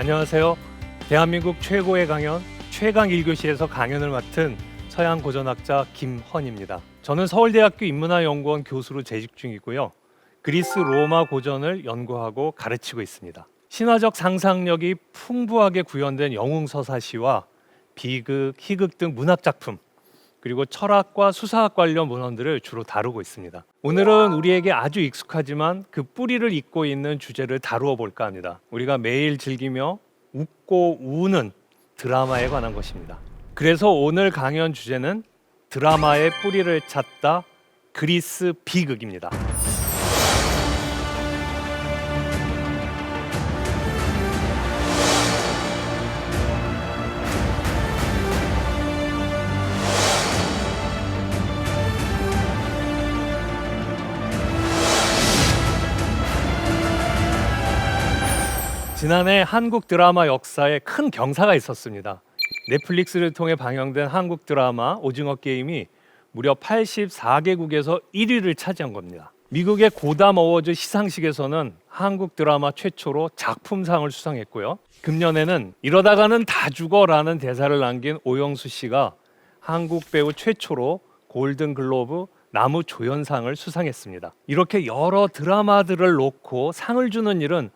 안녕하세요. 대한민국 최고의 강연 최강 1교시에서 강연을 맡은 서양 고전학자 김헌입니다. 저는 서울대학교 인문화연구원 교수로 재직 중이고요. 그리스 로마 고전을 연구하고 가르치고 있습니다. 신화적 상상력이 풍부하게 구현된 영웅서사시와 비극, 희극 등 문학작품, 그리고 철학과 수사학 관련 문헌들을 주로 다루고 있습니다. 오늘은 우리에게 아주 익숙하지만 그 뿌리를 잇고 있는 주제를 다루어 볼까 합니다. 우리가 매일 즐기며 웃고 우는 드라마에 관한 것입니다. 그래서 오늘 강연 주제는 드라마의 뿌리를 찾다 그리스 비극입니다. 지난해 한국 드라마 역사에 큰 경사가 있었습니다. 넷플릭스를 통해 방영된 한국 드라마 오징어 게임이 무려 84개국에서 1위를 차지한 겁니다. 미국의 고담 어워즈 시상식에서는 한국 드라마 최초로 작품상을 수상했고요. 금년에는 이러다가는 다 죽어라는 대사를 남긴 오영수 씨가 한국 배우 최초로 골든글로브 나무조연상을 수상했습니다. 이렇게 여러 드라마들을 놓고 상을 주는 일은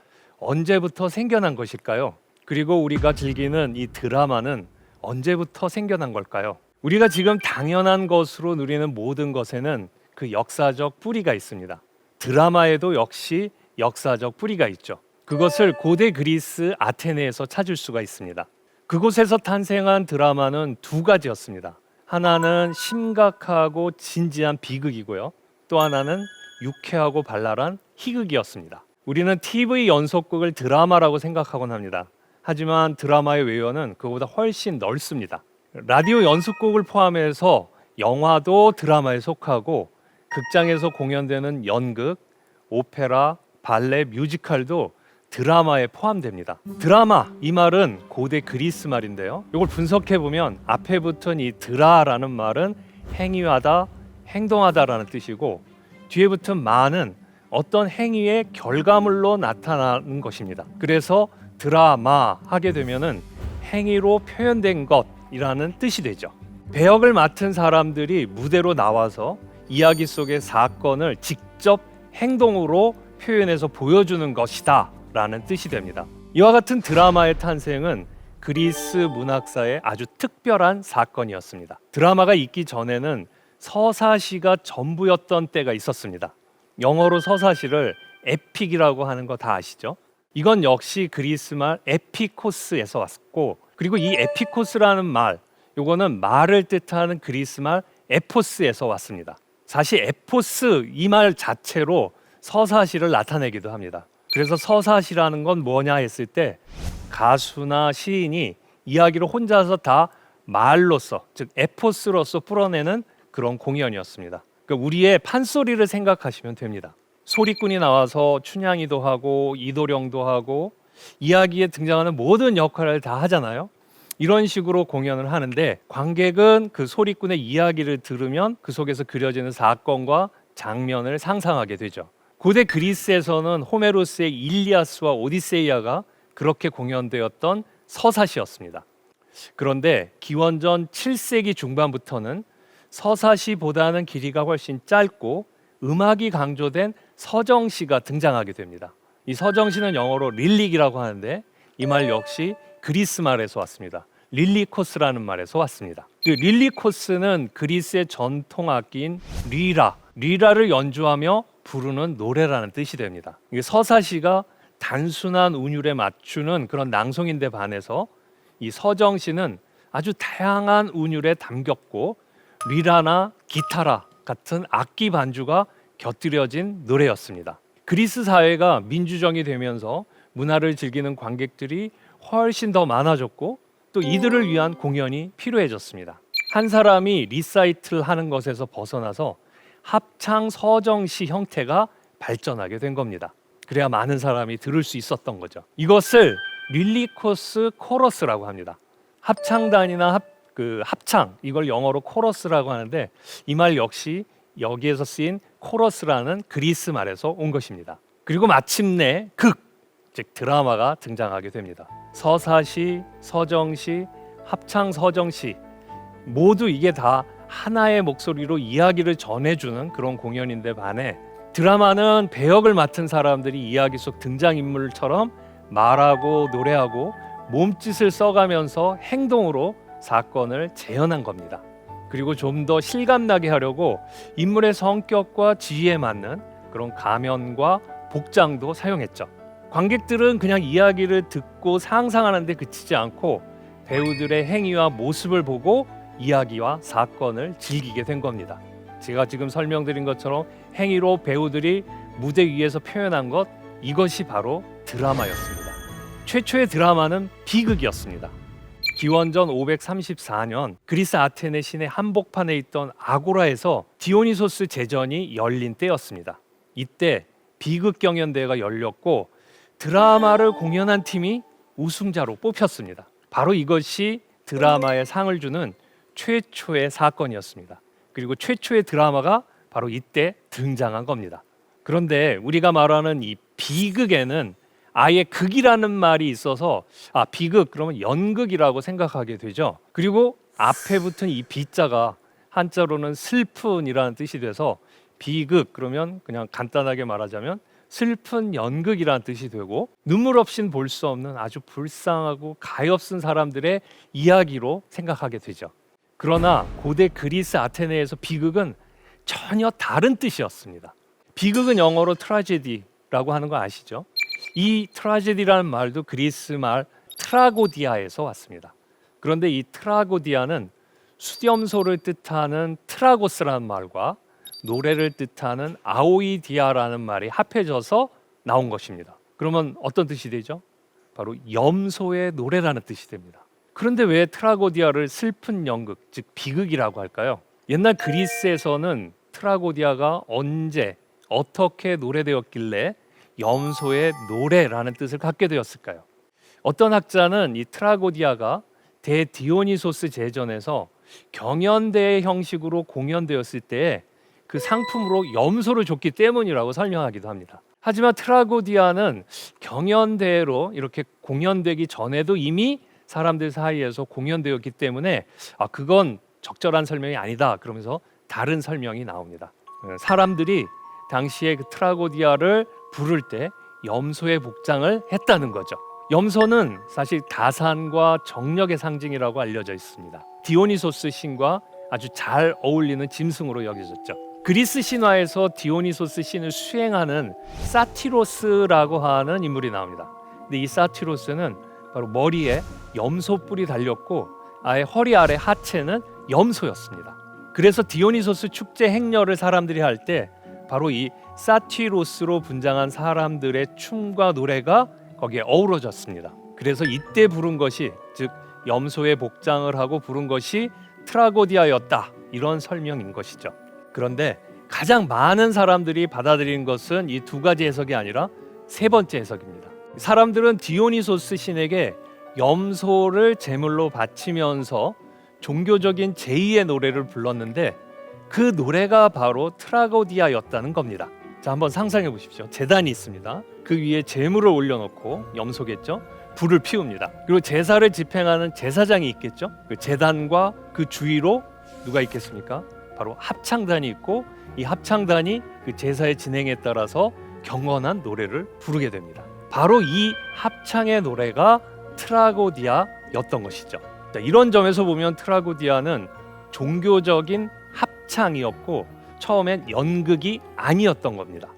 언제부터 생겨난 것일까요? 그리고 우리가 즐기는 이 드라마는 언제부터 생겨난 걸까요? 우리가 지금 당연한 것으로 누리는 모든 것에는 그 역사적 뿌리가 있습니다. 드라마에도 역시 역사적 뿌리가 있죠. 그것을 고대 그리스 아테네에서 찾을 수가 있습니다. 그곳에서 탄생한 드라마는 두 가지였습니다. 하나는 심각하고 진지한 비극이고요. 또 하나는 유쾌하고 발랄한 희극이었습니다. 우리는 TV 연속극을 드라마라고 생각하곤 합니다. 하지만 드라마의 외연은 그보다 훨씬 넓습니다. 라디오 연속극을 포함해서 영화도 드라마에 속하고 극장에서 공연되는 연극, 오페라, 발레, 뮤지컬도 드라마에 포함됩니다. 드라마, 이 말은 고대 그리스 말인데요. 이걸 분석해 보면 앞에 붙은 이 드라라는 말은 행위하다, 행동하다라는 뜻이고 뒤에 붙은 마는 어떤 행위의 결과물로 나타나는 것입니다. 그래서 드라마 하게 되면은 행위로 표현된 것이라는 뜻이 되죠. 배역을 맡은 사람들이 무대로 나와서 이야기 속의 사건을 직접 행동으로 표현해서 보여주는 것이다 라는 뜻이 됩니다. 이와 같은 드라마의 탄생은 그리스 문학사의 아주 특별한 사건이었습니다. 드라마가 있기 전에는 서사시가 전부였던 때가 있었습니다. 영어로 서사시를 에픽이라고 하는 거 다 아시죠? 이건 역시 그리스 말 에피코스에서 왔고, 그리고 이 에피코스라는 말, 요거는 말을 뜻하는 그리스 말 에포스에서 왔습니다. 사실 에포스 이 말 자체로 서사시를 나타내기도 합니다. 그래서 서사시라는 건 뭐냐 했을 때 가수나 시인이 이야기를 혼자서 다 말로써, 즉 에포스로서 풀어내는 그런 공연이었습니다. 우리의 판소리를 생각하시면 됩니다. 소리꾼이 나와서 춘향이도 하고 이도령도 하고 이야기에 등장하는 모든 역할을 다 하잖아요. 이런 식으로 공연을 하는데 관객은 그 소리꾼의 이야기를 들으면 그 속에서 그려지는 사건과 장면을 상상하게 되죠. 고대 그리스에서는 호메로스의 일리아스와 오디세이아가 그렇게 공연되었던 서사시였습니다. 그런데 기원전 7세기 중반부터는 서사시보다는 길이가 훨씬 짧고 음악이 강조된 서정시가 등장하게 됩니다. 이 서정시는 영어로 릴릭이라고 하는데 이 말 역시 그리스 말에서 왔습니다. 릴리코스라는 말에서 왔습니다. 그 릴리코스는 그리스의 전통 악기인 리라를 연주하며 부르는 노래라는 뜻이 됩니다. 이게 서사시가 단순한 운율에 맞추는 그런 낭송인데 반해서 이 서정시는 아주 다양한 운율에 담겼고 리라나 기타라 같은 악기 반주가 곁들여진 노래였습니다. 그리스 사회가 민주정이 되면서 문화를 즐기는 관객들이 훨씬 더 많아졌고 또 이들을 위한 공연이 필요해졌습니다. 한 사람이 리사이틀 하는 것에서 벗어나서 합창 서정시 형태가 발전하게 된 겁니다. 그래야 많은 사람이 들을 수 있었던 거죠. 이것을 릴리코스 코러스라고 합니다. 합창단이나 합창, 이걸 영어로 코러스라고 하는데 이 말 역시 여기에서 쓰인 코러스라는 그리스 말에서 온 것입니다. 그리고 마침내 즉 드라마가 등장하게 됩니다. 서사시, 서정시, 합창서정시 모두 이게 다 하나의 목소리로 이야기를 전해주는 그런 공연인데 반해 드라마는 배역을 맡은 사람들이 이야기 속 등장인물처럼 말하고 노래하고 몸짓을 써가면서 행동으로 사건을 재현한 겁니다. 그리고 좀 더 실감나게 하려고 인물의 성격과 지위에 맞는 그런 가면과 복장도 사용했죠. 관객들은 그냥 이야기를 듣고 상상하는 데 그치지 않고 배우들의 행위와 모습을 보고 이야기와 사건을 즐기게 된 겁니다. 제가 지금 설명드린 것처럼 행위로 배우들이 무대 위에서 표현한 것, 이것이 바로 드라마였습니다. 최초의 드라마는 비극이었습니다. 기원전 534년 그리스 아테네 시내 한복판에 있던 아고라에서 디오니소스 제전이 열린 때였습니다. 이때 비극 경연대회가 열렸고 드라마를 공연한 팀이 우승자로 뽑혔습니다. 바로 이것이 드라마에 상을 주는 최초의 사건이었습니다. 그리고 최초의 드라마가 바로 이때 등장한 겁니다. 그런데 우리가 말하는 이 비극에는 아예 극이라는 말이 있어서 비극 그러면 연극이라고 생각하게 되죠. 그리고 앞에 붙은 이 비자가 한자로는 슬픈이라는 뜻이 돼서 비극 그러면 그냥 간단하게 말하자면 슬픈 연극이라는 뜻이 되고 눈물 없이는 볼 수 없는 아주 불쌍하고 가엾은 사람들의 이야기로 생각하게 되죠. 그러나 고대 그리스 아테네에서 비극은 전혀 다른 뜻이었습니다. 비극은 영어로 트라제디라고 하는 거 아시죠? 이 트라제디라는 말도 그리스 말 트라고디아에서 왔습니다. 그런데 이 트라고디아는 수렴소를 뜻하는 트라고스라는 말과 노래를 뜻하는 아오이디아라는 말이 합해져서 나온 것입니다. 그러면 어떤 뜻이 되죠? 바로 염소의 노래라는 뜻이 됩니다. 그런데 왜 트라고디아를 슬픈 연극, 즉 비극이라고 할까요? 옛날 그리스에서는 트라고디아가 언제 어떻게 노래되었길래 염소의 노래라는 뜻을 갖게 되었을까요? 어떤 학자는 이 트라고디아가 대디오니소스 제전에서 경연대회 형식으로 공연되었을 때 그 상품으로 염소를 줬기 때문이라고 설명하기도 합니다. 하지만 트라고디아는 경연대회로 이렇게 공연되기 전에도 이미 사람들 사이에서 공연되었기 때문에 그건 적절한 설명이 아니다 그러면서 다른 설명이 나옵니다. 사람들이 당시에 그 트라고디아를 부를 때 염소의 복장을 했다는 거죠. 염소는 사실 다산과 정력의 상징이라고 알려져 있습니다. 디오니소스 신과 아주 잘 어울리는 짐승으로 여겨졌죠. 그리스 신화에서 디오니소스 신을 수행하는 사티로스라고 하는 인물이 나옵니다. 근데 이 사티로스는 바로 머리에 염소 뿔이 달렸고 아예 허리 아래 하체는 염소였습니다. 그래서 디오니소스 축제 행렬을 사람들이 할 때 바로 이 사티로스로 분장한 사람들의 춤과 노래가 거기에 어우러졌습니다. 그래서 이때 부른 것이 즉 염소의 복장을 하고 부른 것이 트라고디아였다 이런 설명인 것이죠. 그런데 가장 많은 사람들이 받아들인 것은 이 두 가지 해석이 아니라 세 번째 해석입니다. 사람들은 디오니소스 신에게 염소를 제물로 바치면서 종교적인 제2의 노래를 불렀는데 그 노래가 바로 트라고디아였다는 겁니다. 자, 한번 상상해 보십시오. 제단이 있습니다. 그 위에 제물을 올려놓고 염소겠죠? 불을 피웁니다. 그리고 제사를 집행하는 제사장이 있겠죠? 그 제단과 그 주위로 누가 있겠습니까? 바로 합창단이 있고 이 합창단이 그 제사의 진행에 따라서 경건한 노래를 부르게 됩니다. 바로 이 합창의 노래가 트라고디아였던 것이죠. 자, 이런 점에서 보면 트라고디아는 종교적인 합창이었고 처음엔 연극이 아니었던 겁니다.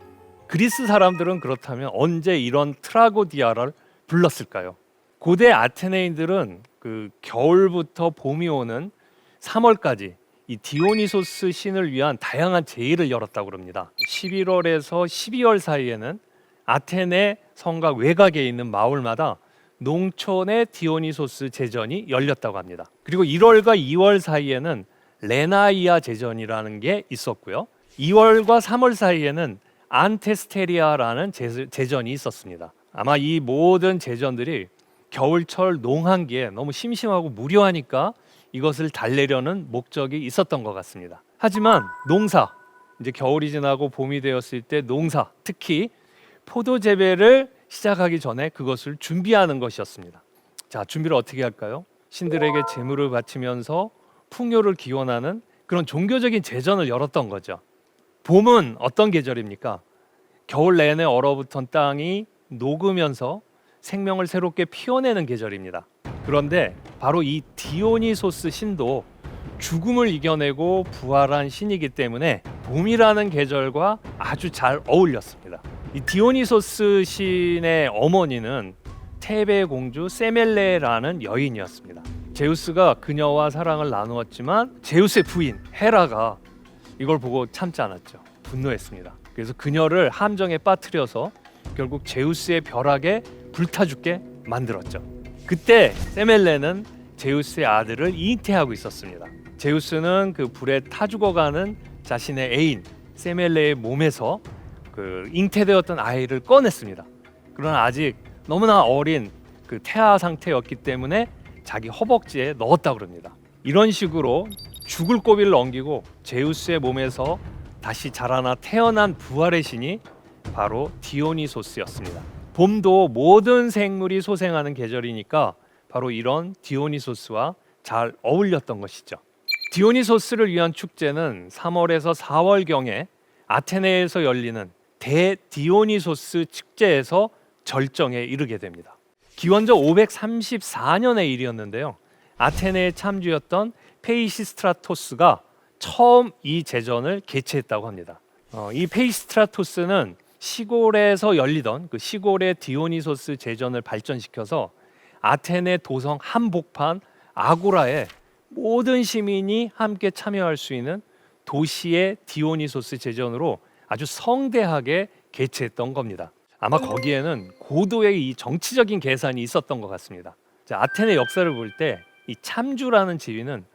그리스 사람들은 그렇다면 언제 이런 트라고디아를 불렀을까요? 고대 아테네인들은 그 겨울부터 봄이 오는 3월까지 이 디오니소스 신을 위한 다양한 제의를 열었다고 합니다. 11월에서 12월 사이에는 아테네 성곽 외곽에 있는 마을마다 농촌의 디오니소스 제전이 열렸다고 합니다. 그리고 1월과 2월 사이에는 레나이아 제전이라는 게 있었고요. 2월과 3월 사이에는 안테스테리아라는 제전이 있었습니다. 아마 이 모든 제전들이 겨울철 농한기에 너무 심심하고 무료하니까 이것을 달래려는 목적이 있었던 것 같습니다. 하지만 농사, 이제 겨울이 지나고 봄이 되었을 때 농사, 특히 포도 재배를 시작하기 전에 그것을 준비하는 것이었습니다. 자, 준비를 어떻게 할까요? 신들에게 제물을 바치면서 풍요를 기원하는 그런 종교적인 제전을 열었던 거죠. 봄은 어떤 계절입니까? 겨울 내내 얼어붙은 땅이 녹으면서 생명을 새롭게 피워내는 계절입니다. 그런데 바로 이 디오니소스 신도 죽음을 이겨내고 부활한 신이기 때문에 봄이라는 계절과 아주 잘 어울렸습니다. 이 디오니소스 신의 어머니는 테베 공주 세멜레라는 여인이었습니다. 제우스가 그녀와 사랑을 나누었지만 제우스의 부인 헤라가 이걸 보고 참지 않았죠. 분노했습니다. 그래서 그녀를 함정에 빠뜨려서 결국 제우스의 벼락에 불타 죽게 만들었죠. 그때 세멜레는 제우스의 아들을 잉태하고 있었습니다. 제우스는 그 불에 타 죽어가는 자신의 애인 세멜레의 몸에서 그 잉태되었던 아이를 꺼냈습니다. 그러나 아직 너무나 어린 그 태아 상태였기 때문에 자기 허벅지에 넣었다고 합니다. 이런 식으로 죽을 고비를 넘기고 제우스의 몸에서 다시 자라나 태어난 부활의 신이 바로 디오니소스였습니다. 봄도 모든 생물이 소생하는 계절이니까 바로 이런 디오니소스와 잘 어울렸던 것이죠. 디오니소스를 위한 축제는 3월에서 4월경에 아테네에서 열리는 대디오니소스 축제에서 절정에 이르게 됩니다. 기원전 534년의 일이었는데요. 아테네의 참주였던 페이시스트라토스가 처음 이 제전을 개최했다고 합니다. 이 페이시스트라토스는 시골에서 열리던 그 시골의 디오니소스 제전을 발전시켜서 아테네 도성 한복판 아고라에 모든 시민이 함께 참여할 수 있는 도시의 디오니소스 제전으로 아주 성대하게 개최했던 겁니다. 아마 거기에는 고도의 이 정치적인 계산이 있었던 것 같습니다. 자, 아테네 역사를 볼 때 이 참주라는 지위는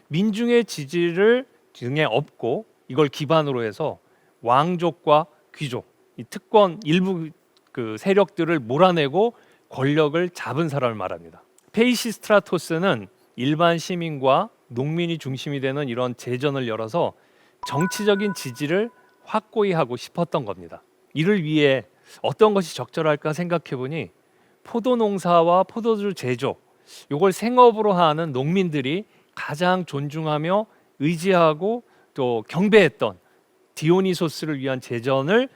민중의 지지를 등에 업고 이걸 기반으로 해서 왕족과 귀족, 이 특권 일부 그 세력들을 몰아내고 권력을 잡은 사람을 말합니다. 페이시스트라토스는 일반 시민과 농민이 중심이 되는 이런 제전을 열어서 정치적인 지지를 확고히 하고 싶었던 겁니다. 이를 위해 어떤 것이 적절할까 생각해 보니 포도 농사와 포도주 제조, 이걸 생업으로 하는 농민들이 가장 존중하며 의지하고 또 경배했던 디오니소스를 위한 제전을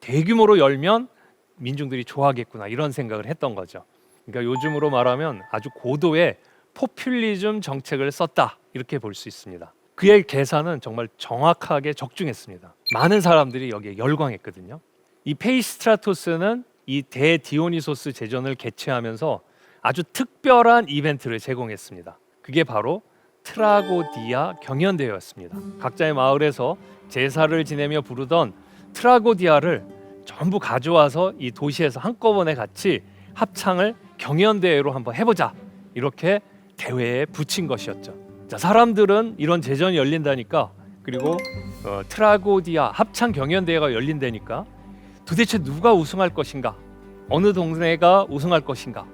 대규모로 열면 민중들이 좋아하겠구나 이런 생각을 했던 거죠. 그러니까 요즘으로 말하면 아주 고도의 포퓰리즘 정책을 썼다 이렇게 볼 수 있습니다. 그의 계산은 정말 정확하게 적중했습니다. 많은 사람들이 여기에 열광했거든요. 이 페이시스트라토스는 이 대디오니소스 제전을 개최하면서 아주 특별한 이벤트를 제공했습니다. 그게 바로 트라고디아 경연대회였습니다. 각자의 마을에서 제사를 지내며 부르던 트라고디아를 전부 가져와서 이 도시에서 한꺼번에 같이 합창을 경연대회로 한번 해보자 이렇게 대회에 붙인 것이었죠. 자, 사람들은 이런 제전이 열린다니까 그리고 트라고디아 합창 경연대회가 열린다니까 도대체 누가 우승할 것인가 어느 동네가 우승할 것인가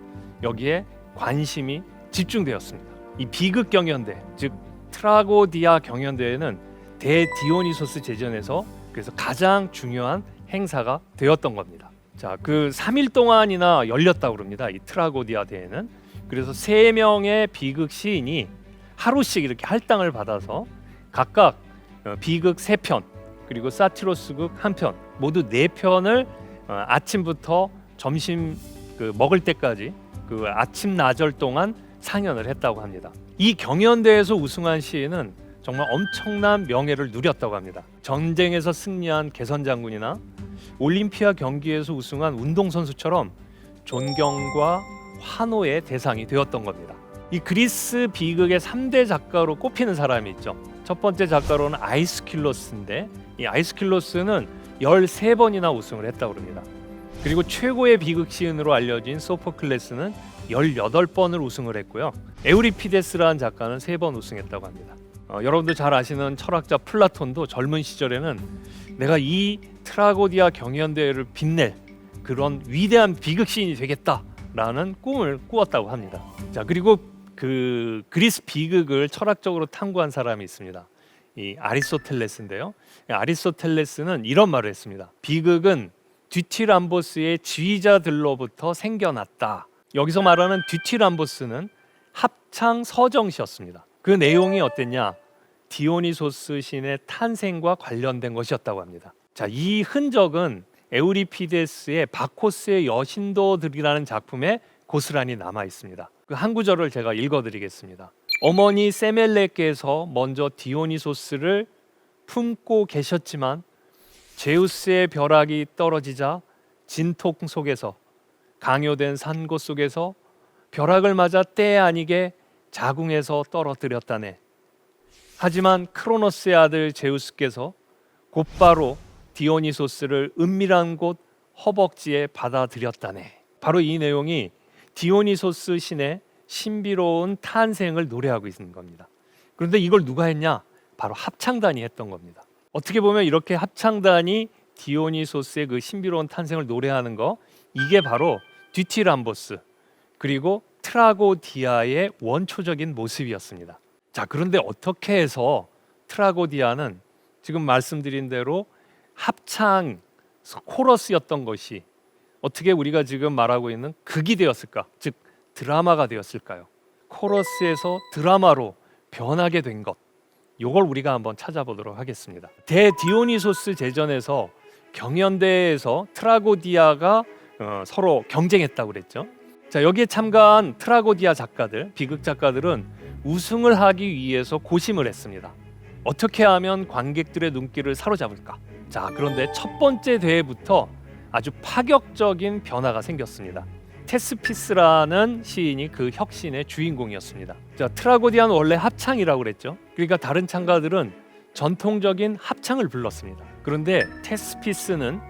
여기에 관심이 집중되었습니다. 이 비극 경연대 즉 트라고디아 경연대회는 대디오니소스 제전에서 그래서 가장 중요한 행사가 되었던 겁니다. 자, 그 3일 동안이나 열렸다고 합니다. 이 트라고디아 대회는. 그래서 3명의 비극 시인이 하루씩 이렇게 할당을 받아서 각각 비극 3편 그리고 사티로스극 1편 모두 4편을 아침부터 점심 먹을 때까지 그 아침 나절 동안 상연을 했다고 합니다. 이 경연대회에서 우승한 시인은 정말 엄청난 명예를 누렸다고 합니다. 전쟁에서 승리한 개선 장군이나 올림피아 경기에서 우승한 운동선수처럼 존경과 환호의 대상이 되었던 겁니다. 이 그리스 비극의 3대 작가로 꼽히는 사람이 있죠. 첫 번째 작가로는 아이스킬로스인데 이 아이스킬로스는 13번이나 우승을 했다고 합니다. 그리고 최고의 비극 시인으로 알려진 소포클레스는 18번을 우승을 했고요. 에우리피데스라는 작가는 3번 우승했다고 합니다. 여러분들 잘 아시는 철학자 플라톤도 젊은 시절에는 내가 이 트라고디아 경연대회를 빛낼 그런 위대한 비극 시인이 되겠다라는 꿈을 꾸었다고 합니다. 자, 그리고 그 그리스 비극을 철학적으로 탐구한 사람이 있습니다. 이 아리스토텔레스인데요. 아리스토텔레스는 이런 말을 했습니다. 비극은 뒤티람보스의 지휘자들로부터 생겨났다. 여기서 말하는 뒤티람보스는 합창 서정시였습니다. 그 내용이 어땠냐? 디오니소스 신의 탄생과 관련된 것이었다고 합니다. 자, 이 흔적은 에우리피데스의 바코스의 여신도들이라는 작품에 고스란히 남아 있습니다. 그 한 구절을 제가 읽어드리겠습니다. 어머니 세멜레께서 먼저 디오니소스를 품고 계셨지만 제우스의 벼락이 떨어지자 진통 속에서 강요된 산고 속에서 벼락을 맞아 때 아니게 자궁에서 떨어뜨렸다네. 하지만 크로노스의 아들 제우스께서 곧바로 디오니소스를 은밀한 곳 허벅지에 받아들였다네. 바로 이 내용이 디오니소스 신의 신비로운 탄생을 노래하고 있는 겁니다. 그런데 이걸 누가 했냐? 바로 합창단이 했던 겁니다. 어떻게 보면 이렇게 합창단이 디오니소스의 그 신비로운 탄생을 노래하는 거, 이게 바로 뒤티람보스 그리고 트라고디아의 원초적인 모습이었습니다. 자, 그런데 어떻게 해서 트라고디아는 지금 말씀드린 대로 합창 코러스였던 것이 어떻게 우리가 지금 말하고 있는 극이 되었을까? 즉 드라마가 되었을까요? 코러스에서 드라마로 변하게 된 것, 이걸 우리가 한번 찾아보도록 하겠습니다. 대디오니소스 제전에서 경연대회에서 트라고디아가 서로 경쟁했다고 그랬죠. 자, 여기에 참가한 트라고디아 작가들, 비극 작가들은 우승을 하기 위해서 고심을 했습니다. 어떻게 하면 관객들의 눈길을 사로잡을까? 자, 그런데 첫 번째 대회부터 아주 파격적인 변화가 생겼습니다. 테스피스라는 시인이 그 혁신의 주인공이었습니다. 자, 트라고디아는 원래 합창이라고 그랬죠. 그러니까 다른 창가들은 전통적인 합창을 불렀습니다. 그런데 테스피스는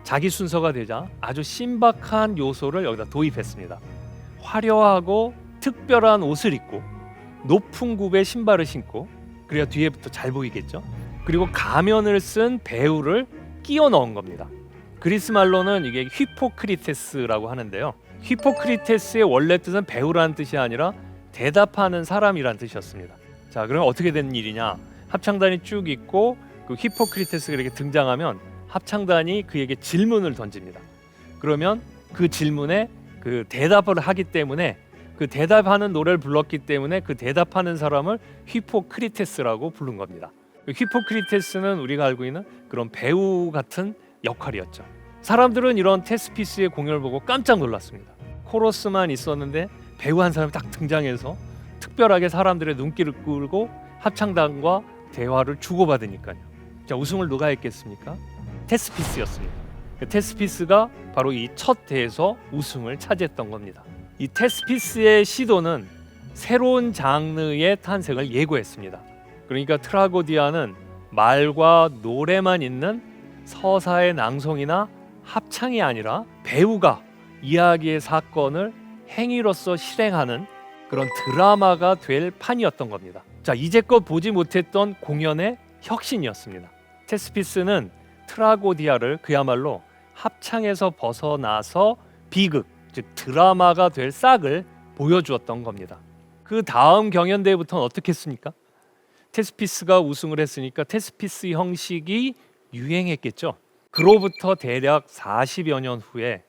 자기 순서가 되자 아주 신박한 요소를 여기다 도입했습니다. 화려하고 특별한 옷을 입고 높은 굽의 신발을 신고, 그래야 뒤에부터 잘 보이겠죠. 그리고 가면을 쓴 배우를 끼워 넣은 겁니다. 그리스 말로는 이게 히포크리테스라고 하는데요. 히포크리테스의 원래 뜻은 배우라는 뜻이 아니라 대답하는 사람이라는 뜻이었습니다. 자, 그럼 어떻게 된 일이냐? 합창단이 쭉 있고 그 히포크리테스가 이렇게 등장하면 합창단이 그에게 질문을 던집니다. 그러면 그 질문에 그 대답을 하기 때문에, 그 대답하는 노래를 불렀기 때문에 그 대답하는 사람을 히포크리테스라고 부른 겁니다. 그 히포크리테스는 우리가 알고 있는 그런 배우 같은 역할이었죠. 사람들은 이런 테스피스의 공연을 보고 깜짝 놀랐습니다. 코러스만 있었는데 배우 한 사람이 딱 등장해서 특별하게 사람들의 눈길을 끌고 합창단과 대화를 주고받으니까요. 자, 우승을 누가 했겠습니까? 테스피스였습니다. 테스피스가 바로 이 첫 대회에서 우승을 차지했던 겁니다. 이 테스피스의 시도는 새로운 장르의 탄생을 예고했습니다. 그러니까 트라고디아는 말과 노래만 있는 서사의 낭송이나 합창이 아니라 배우가 이야기의 사건을 행위로서 실행하는 그런 드라마가 될 판이었던 겁니다. 자, 이제껏 보지 못했던 공연의 혁신이었습니다. 테스피스는 트라고디아를 그야말로 합창에서 벗어나서 비극, 즉 드라마가 될 싹을 보여주었던 겁니다. 그 다음 경연대회부터는 어떻게 했습니까? 테스피스가 우승을 했으니까 테스피스 형식이 유행했겠죠. 그로부터 대략 40여 년 후에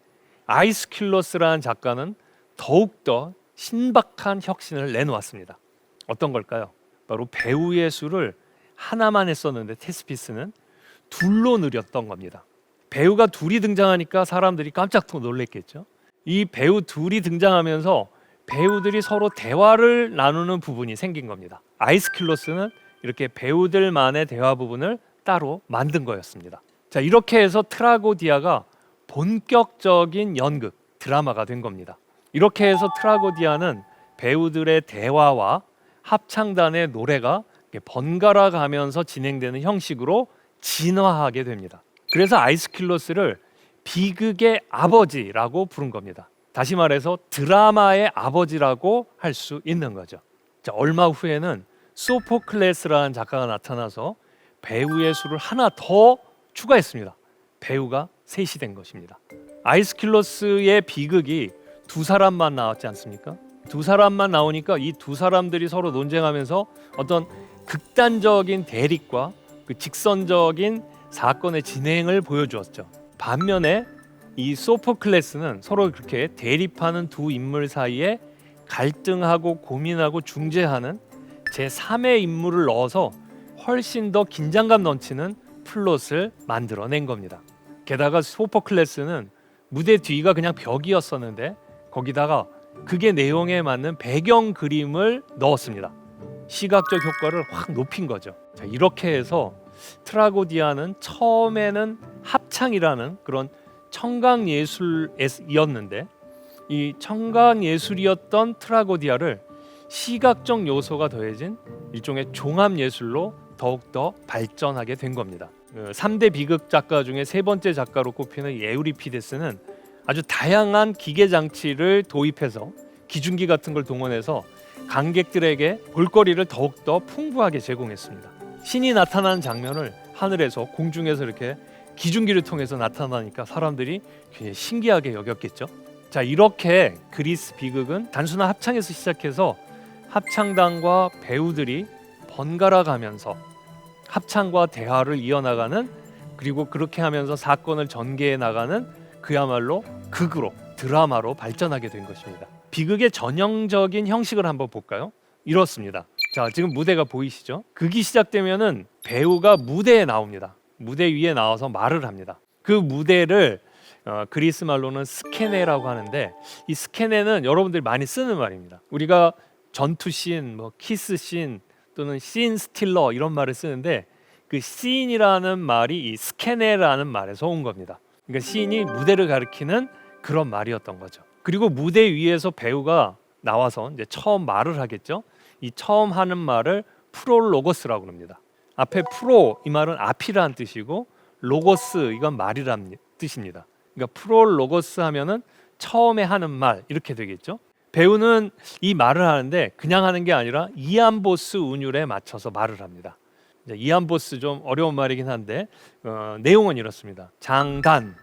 아이스킬로스라는 작가는 더욱더 신박한 혁신을 내놓았습니다. 어떤 걸까요? 바로 배우의 수를 하나만 했었는데 테스피스는 둘로 늘렸던 겁니다. 배우가 둘이 등장하니까 사람들이 깜짝 놀랐겠죠. 이 배우 둘이 등장하면서 배우들이 서로 대화를 나누는 부분이 생긴 겁니다. 아이스킬로스는 이렇게 배우들만의 대화 부분을 따로 만든 거였습니다. 자, 이렇게 해서 트라고디아가 본격적인 연극, 드라마가 된 겁니다. 이렇게 해서 트라고디아는 배우들의 대화와 합창단의 노래가 번갈아 가면서 진행되는 형식으로 진화하게 됩니다. 그래서 아이스킬로스를 비극의 아버지라고 부른 겁니다. 다시 말해서 드라마의 아버지라고 할 수 있는 거죠. 자, 얼마 후에는 소포클레스라는 작가가 나타나서 배우의 수를 하나 더 추가했습니다. 배우가 셋이 된 것입니다. 아이스킬로스의 비극이 두 사람만 나왔지 않습니까? 두 사람만 나오니까 이 두 사람들이 서로 논쟁하면서 어떤 극단적인 대립과 그 직선적인 사건의 진행을 보여주었죠. 반면에 이 소포클레스는 서로 그렇게 대립하는 두 인물 사이에 갈등하고 고민하고 중재하는 제3의 인물을 넣어서 훨씬 더 긴장감 넘치는 플롯을 만들어낸 겁니다. 게다가 소포클레스는 무대 뒤가 그냥 벽이었었는데 거기다가 그게 내용에 맞는 배경 그림을 넣었습니다. 시각적 효과를 확 높인 거죠. 자, 이렇게 해서 트라고디아는 처음에는 합창이라는 그런 청각 예술이었는데 이 청각 예술이었던 트라고디아를 시각적 요소가 더해진 일종의 종합 예술로 더욱더 발전하게 된 겁니다. 3대 비극 작가 중에 세 번째 작가로 꼽히는 에우리피데스는 아주 다양한 기계 장치를 도입해서 기중기 같은 걸 동원해서 관객들에게 볼거리를 더욱더 풍부하게 제공했습니다. 신이 나타나는 장면을 하늘에서 공중에서 이렇게 기중기를 통해서 나타나니까 사람들이 굉장히 신기하게 여겼겠죠. 자, 이렇게 그리스 비극은 단순한 합창에서 시작해서 합창단과 배우들이 번갈아 가면서 합창과 대화를 이어나가는, 그리고 그렇게 하면서 사건을 전개해 나가는 그야말로 극으로, 드라마로 발전하게 된 것입니다. 비극의 전형적인 형식을 한번 볼까요? 이렇습니다. 자, 지금 무대가 보이시죠? 극이 시작되면은 배우가 무대에 나옵니다. 무대 위에 나와서 말을 합니다. 그 무대를 그리스 말로는 스케네라고 하는데, 이 스케네는 여러분들이 많이 쓰는 말입니다. 우리가 전투씬, 뭐 키스씬 또는 씬 스틸러 이런 말을 쓰는데, 그 씬이라는 말이 이 스케네라는 말에서 온 겁니다. 그러니까 씬이 무대를 가리키는 그런 말이었던 거죠. 그리고 무대 위에서 배우가 나와서 이제 처음 말을 하겠죠. 이 처음 하는 말을 프롤로고스라고 합니다. 앞에 프로, 이 말은 앞이라는 뜻이고, 로고스, 이건 말이라는 뜻입니다. 그러니까 프롤로고스 하면은 처음에 하는 말, 이렇게 되겠죠. 배우는 이 말을 하는데 그냥 하는 게 아니라 이암보스 운율에 맞춰서 말을 합니다. 이암보스 좀 어려운 말이긴 한데 내용은 이렇습니다. 장단,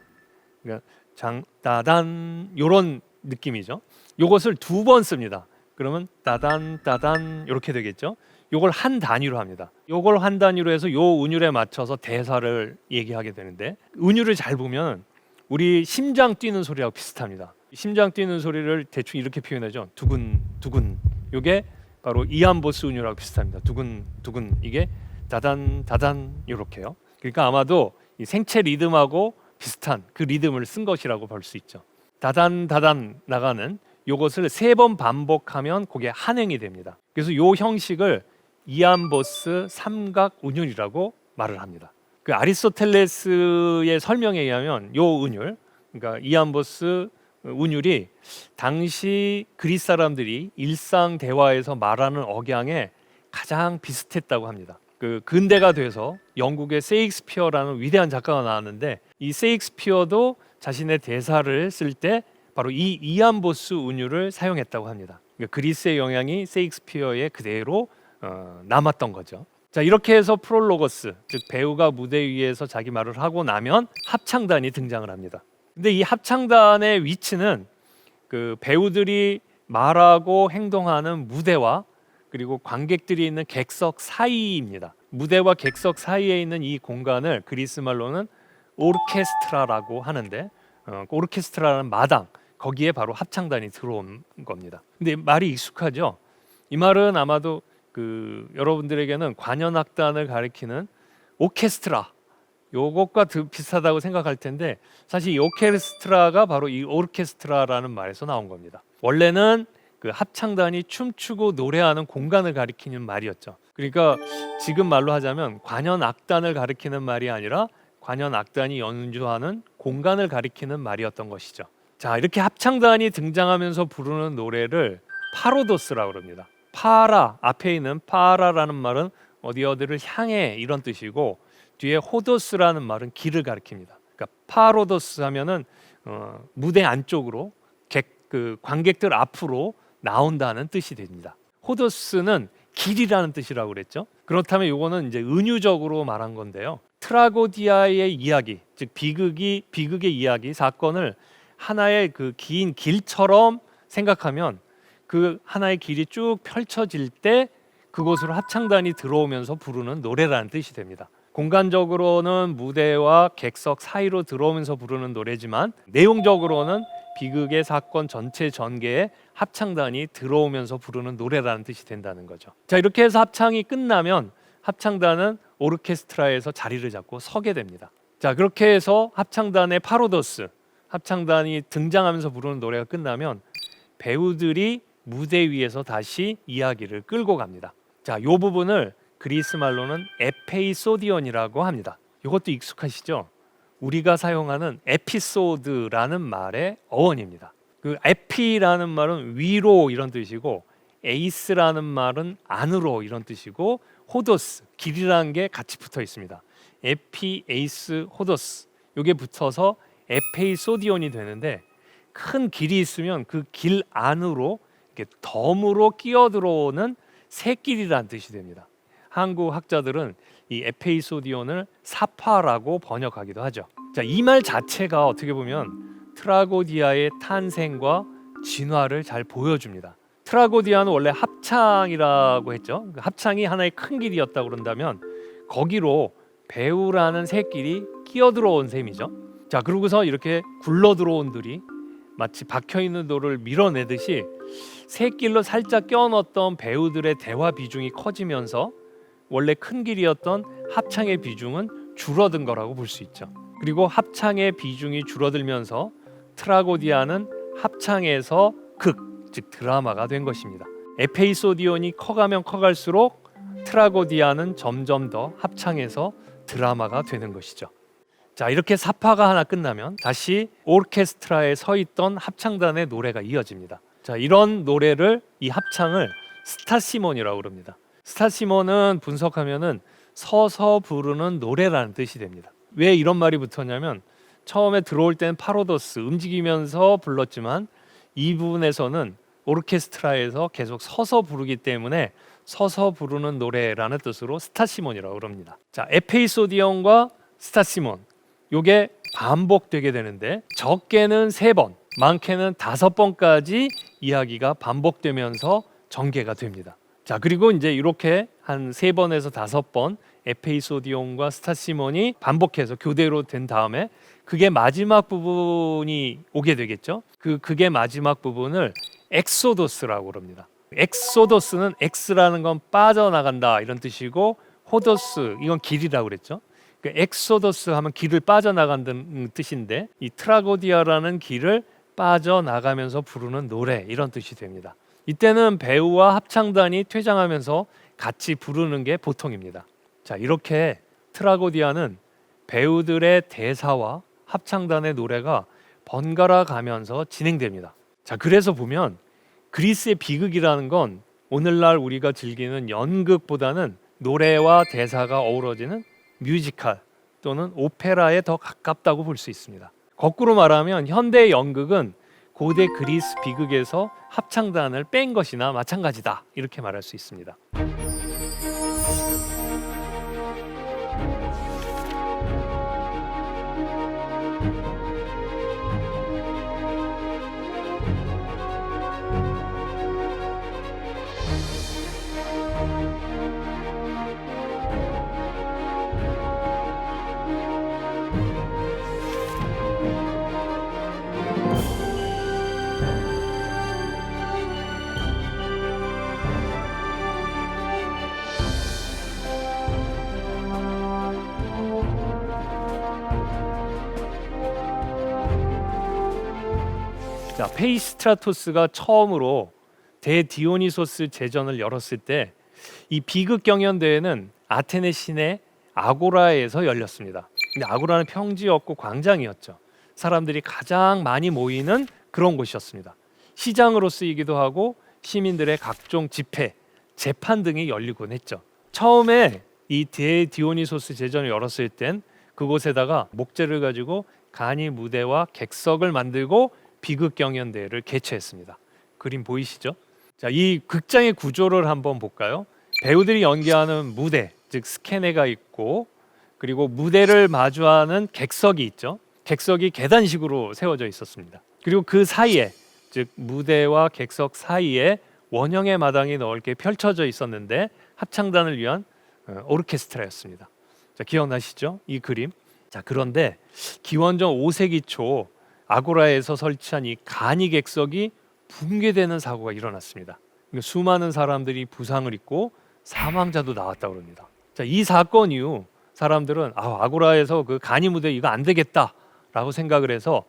그러니까 장따단 이런 느낌이죠. 요것을 두 번 씁니다. 그러면 따단 따단 이렇게 되겠죠. 요걸 한 단위로 합니다. 요걸 한 단위로 해서 요 운율에 맞춰서 대사를 얘기하게 되는데, 운율을 잘 보면 우리 심장 뛰는 소리하고 비슷합니다. 심장 뛰는 소리를 대충 이렇게 표현하죠. 두근 두근. 요게 바로 이암보스 운율하고 비슷합니다. 두근 두근. 이게 다단 다단 이렇게요. 그러니까 아마도 이 생체 리듬하고 비슷한 그 리듬을 쓴 것이라고 볼 수 있죠. 다단 다단 나가는 요것을 3번 반복하면 그게 한행이 됩니다. 그래서 요 형식을 이암보스 삼각 운율이라고 말을 합니다. 그 아리스토텔레스의 설명에 의하면 요 운율, 그러니까 이암보스 운율이 당시 그리스 사람들이 일상 대화에서 말하는 억양에 가장 비슷했다고 합니다. 그 근대가 돼서 영국의 세익스피어라는 위대한 작가가 나왔는데, 이 세익스피어도 자신의 대사를 쓸 때 바로 이 이암보스 운율을 사용했다고 합니다. 그러니까 그리스의 영향이 세익스피어에 그대로 남았던 거죠. 자, 이렇게 해서 프롤로거스, 즉 배우가 무대 위에서 자기 말을 하고 나면 합창단이 등장을 합니다. 근데 이 합창단의 위치는 그 배우들이 말하고 행동하는 무대와 그리고 관객들이 있는 객석 사이입니다. 무대와 객석 사이에 있는 이 공간을 그리스 말로는 오르케스트라라고 하는데, 오르케스트라라는 마당, 거기에 바로 합창단이 들어온 겁니다. 근데 말이 익숙하죠? 이 말은 아마도 그 여러분들에게는 관현악단을 가리키는 오케스트라, 요것과 비슷하다고 생각할 텐데, 사실 이 오케스트라가 바로 이 오르케스트라라는 말에서 나온 겁니다. 원래는 그 합창단이 춤추고 노래하는 공간을 가리키는 말이었죠. 그러니까 지금 말로 하자면 관현악단을 가리키는 말이 아니라 관현악단이 연주하는 공간을 가리키는 말이었던 것이죠. 자, 이렇게 합창단이 등장하면서 부르는 노래를 파로도스라고 합니다. 파라, 앞에 있는 파라라는 말은 어디어디를 향해 이런 뜻이고, 뒤에 호도스라는 말은 길을 가리킵니다. 그러니까 파로도스 하면은 무대 안쪽으로 그 관객들 앞으로 나온다는 뜻이 됩니다. 호도스는 길이라는 뜻이라고 그랬죠. 그렇다면 이거는 이제 은유적으로 말한 건데요. 트라고디아의 이야기, 즉 비극의 이야기, 사건을 하나의 그 긴 길처럼 생각하면 그 하나의 길이 쭉 펼쳐질 때 그곳으로 합창단이 들어오면서 부르는 노래라는 뜻이 됩니다. 공간적으로는 무대와 객석 사이로 들어오면서 부르는 노래지만 내용적으로는 비극의 사건 전체 전개에 합창단이 들어오면서 부르는 노래라는 뜻이 된다는 거죠. 자, 이렇게 해서 합창이 끝나면 합창단은 오르케스트라에서 자리를 잡고 서게 됩니다. 자, 그렇게 해서 합창단의 파로더스, 합창단이 등장하면서 부르는 노래가 끝나면 배우들이 무대 위에서 다시 이야기를 끌고 갑니다. 자, 이 부분을 그리스 말로는 에페이소디온이라고 합니다. 이것도 익숙하시죠? 우리가 사용하는 에피소드라는 말의 어원입니다. 그 에피라는 말은 위로 이런 뜻이고 에이스라는 말은 안으로 이런 뜻이고 호도스, 길이라는 게 같이 붙어 있습니다. 에피, 에이스, 호도스 이게 붙어서 에페이소디온이 되는데 큰 길이 있으면 그 길 안으로 이렇게 덤으로 끼어 들어오는 새길이라는 뜻이 됩니다. 한국 학자들은 이 에페이소디온을 사파라고 번역하기도 하죠. 자, 이 말 자체가 어떻게 보면 트라고디아의 탄생과 진화를 잘 보여줍니다. 트라고디아는 원래 합창이라고 했죠. 합창이 하나의 큰 길이었다고 그런다면 거기로 배우라는 새길이 끼어 들어온 셈이죠. 자, 그러고서 이렇게 굴러 들어온들이 마치 박혀 있는 돌을 밀어내듯이 새길로 살짝 껴넣었던 배우들의 대화 비중이 커지면서 원래 큰 길이었던 합창의 비중은 줄어든 거라고 볼 수 있죠. 그리고 합창의 비중이 줄어들면서 트라고디아는 합창에서 극, 즉 드라마가 된 것입니다. 에페이소디온이 커가면 커갈수록 트라고디아는 점점 더 합창에서 드라마가 되는 것이죠. 자, 이렇게 사파가 하나 끝나면 다시 오르케스트라에 서 있던 합창단의 노래가 이어집니다. 자, 이런 노래를, 이 합창을 스타시몬이라고 그럽니다. 스타시몬은 분석하면은 서서 부르는 노래라는 뜻이 됩니다. 왜 이런 말이 붙었냐면 처음에 들어올 때는 파로도스, 움직이면서 불렀지만 이 부분에서는 오르케스트라에서 계속 서서 부르기 때문에 서서 부르는 노래라는 뜻으로 스타시몬이라고 그럽니다. 자, 에페이소디온과 스타시몬 요게 반복되게 되는데 적게는 3번, 많게는 5번까지 이야기가 반복되면서 전개가 됩니다. 자, 그리고 이제 이렇게 한 3번에서 5번 에페이소디온과 스타시몬이 반복해서 교대로 된 다음에 그게 마지막 부분이 오게 되겠죠. 그게 마지막 부분을 엑소도스라고 그럽니다. 엑소도스는 엑스라는 건 빠져나간다 이런 뜻이고 호도스 이건 길이라고 그랬죠. 그 엑소도스 하면 길을 빠져나간다는 뜻인데 이 트라고디아라는 길을 빠져나가면서 부르는 노래 이런 뜻이 됩니다. 이때는 배우와 합창단이 퇴장하면서 같이 부르는 게 보통입니다. 자, 이렇게 트라고디아는 배우들의 대사와 합창단의 노래가 번갈아 가면서 진행됩니다. 자, 그래서 보면 그리스의 비극이라는 건 오늘날 우리가 즐기는 연극보다는 노래와 대사가 어우러지는 뮤지컬 또는 오페라에 더 가깝다고 볼 수 있습니다. 거꾸로 말하면 현대 연극은 고대 그리스 비극에서 합창단을 뺀 것이나 마찬가지다 이렇게 말할 수 있습니다. 자, 페이스트라토스가 처음으로 대디오니소스 제전을 열었을 때 이 비극 경연 대회는 아테네 시내 아고라에서 열렸습니다. 근데 아고라는 평지였고 광장이었죠. 사람들이 가장 많이 모이는 그런 곳이었습니다. 시장으로 쓰이기도 하고 시민들의 각종 집회, 재판 등이 열리곤 했죠. 처음에 이 대디오니소스 제전을 열었을 땐 그곳에다가 목재를 가지고 간이 무대와 객석을 만들고 비극 경연 대회를 개최했습니다. 그림 보이시죠? 자, 이 극장의 구조를 한번 볼까요? 배우들이 연기하는 무대, 즉 스케네가 있고 그리고 무대를 마주하는 객석이 있죠. 객석이 계단식으로 세워져 있었습니다. 그리고 그 사이에, 즉 무대와 객석 사이에 원형의 마당이 넓게 펼쳐져 있었는데 합창단을 위한 오르케스트라였습니다. 자, 기억나시죠? 이 그림. 자, 그런데 기원전 5세기 초 아고라에서 설치한 이 간이 객석이 붕괴되는 사고가 일어났습니다. 수많은 사람들이 부상을 입고 사망자도 나왔다고 합니다. 자, 이 사건 이후 사람들은 아고라에서 그 간이 무대 이거 안 되겠다라고 생각을 해서